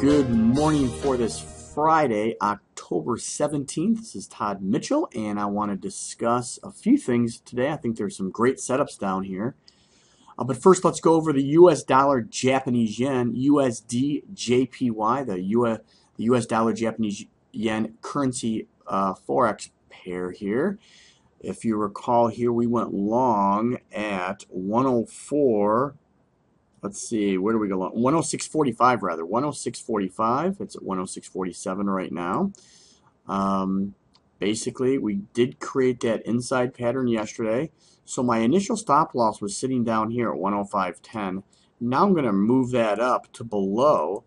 Good morning for this Friday, October 17th. This is Todd Mitchell, and I want to discuss a few things today. I think there's some great setups down here. But first, let's go over the US dollar, Japanese yen, USD, JPY, the US dollar, Japanese yen currency forex pair here. If you recall here, we went long at 104. Let's see, where do we go long? 106.45 rather, 106.45. It's at 106.47 right now. Basically, we did create that inside pattern yesterday. So my initial stop loss was sitting down here at 105.10. Now I'm going to move that up to below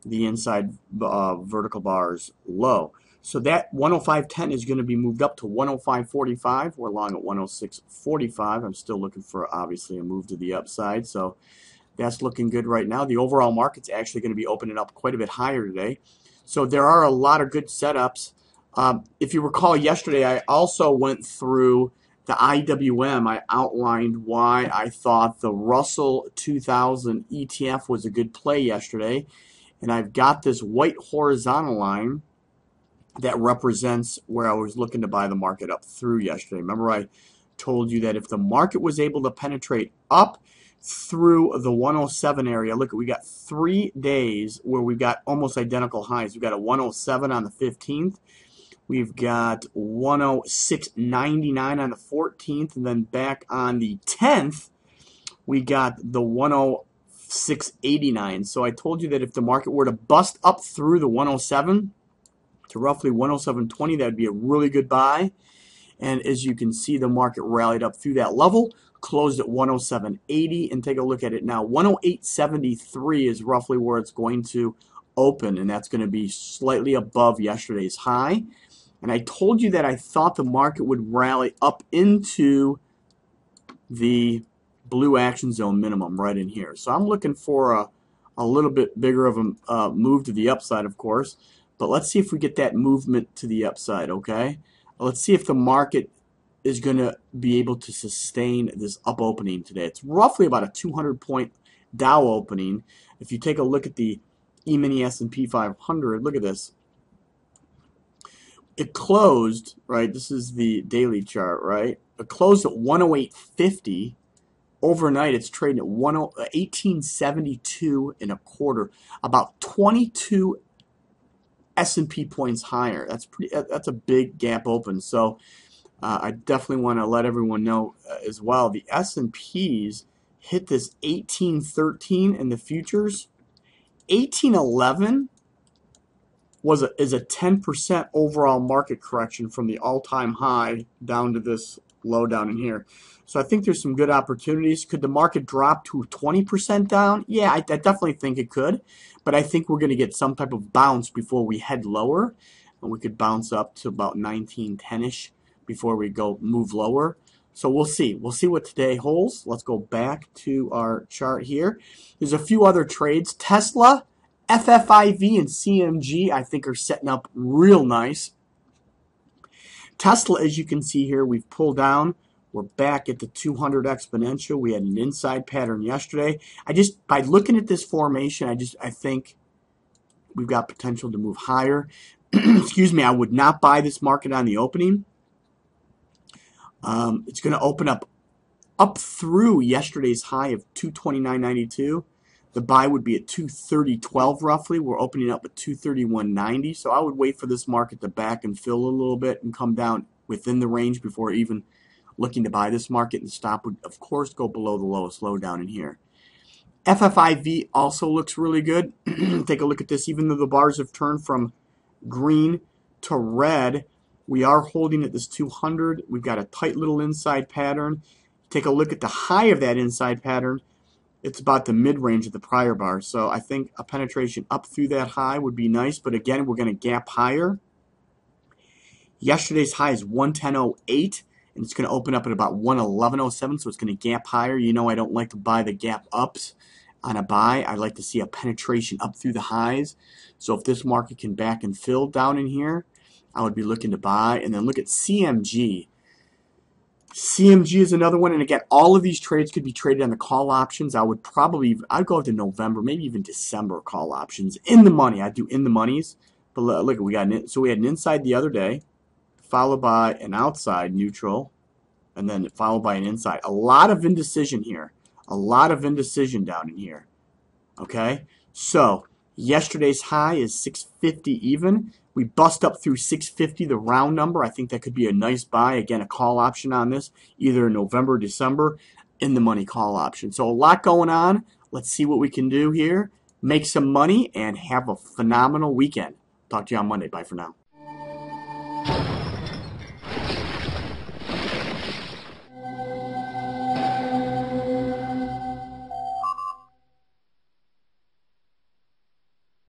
the inside vertical bars low. So that 105.10 is going to be moved up to 105.45. We're long at 106.45. I'm still looking for, obviously, a move to the upside. So that's looking good right now. The overall market's actually going to be opening up quite a bit higher today. So there are a lot of good setups. If you recall yesterday, I also went through the IWM. I outlined why I thought the Russell 2000 ETF was a good play yesterday. And I've got this white horizontal line that represents where I was looking to buy the market up through yesterday. Remember, I told you that if the market was able to penetrate up through the 107 area, look, we got 3 days where we've got almost identical highs. We've got a 107 on the 15th. We've got 106.99 on the 14th. And then back on the 10th, we got the 106.89. So I told you that if the market were to bust up through the 107, to roughly 107.20, that would be a really good buy. And as you can see, the market rallied up through that level, closed at 107.80, and take a look at it now. 108.73 is roughly where it's going to open, and that's going to be slightly above yesterday's high. And I told you that I thought the market would rally up into the blue action zone minimum right in here. So I'm looking for a little bit bigger of a move to the upside, of course. But let's see if we get that movement to the upside, okay? Let's see if the market is going to be able to sustain this up opening today. It's roughly about a 200-point Dow opening. If you take a look at the E-mini S&P 500, look at this. It closed, right? This is the daily chart, right? It closed at 108.50. Overnight, it's trading at 1872 and a quarter, about 22 S&P points higher. That's a big gap open. So I definitely want to let everyone know as well. The S&Ps hit this 1813 in the futures. 1811 is a 10% overall market correction from the all-time high down to this low down in here. So I think there's some good opportunities. Could the market drop to 20% down? Yeah, I definitely think it could. But I think we're going to get some type of bounce before we head lower. And we could bounce up to about 1910-ish before we move lower. So we'll see. We'll see what today holds. Let's go back to our chart here. There's a few other trades. Tesla, FFIV, and CMG I think are setting up real nice. Tesla, as you can see here, we've pulled down. We're back at the 200 exponential. We had an inside pattern yesterday. By looking at this formation, I think we've got potential to move higher. Excuse me, I would not buy this market on the opening. It's going to open up through yesterday's high of 229.92. The buy would be at 230.12 roughly. We're opening up at 231.90. So I would wait for this market to back and fill a little bit and come down within the range before even looking to buy this market. And the stop would, of course, go below the lowest low down in here. FFIV also looks really good. Take a look at this. Even though the bars have turned from green to red, we are holding at this 200. We've got a tight little inside pattern. Take a look at the high of that inside pattern. It's about the mid-range of the prior bar. So I think a penetration up through that high would be nice. But again, we're going to gap higher. Yesterday's high is 110.08. And it's going to open up at about 111.07, so it's going to gap higher. You know I don't like to buy the gap ups on a buy. I like to see a penetration up through the highs. So if this market can back and fill down in here, I would be looking to buy. And then look at CMG. CMG is another one, and again, all of these trades could be traded on the call options. I'd go to November, maybe even December call options in the money. I'd do in the monies. But look, we had an inside the other day, followed by an outside neutral, and then followed by an inside. A lot of indecision here. A lot of indecision down in here. Okay? So, yesterday's high is 650 even. We bust up through 650, the round number. I think that could be a nice buy. Again, a call option on this, either November or December, in the money call option. So a lot going on. Let's see what we can do here. Make some money and have a phenomenal weekend. Talk to you on Monday. Bye for now.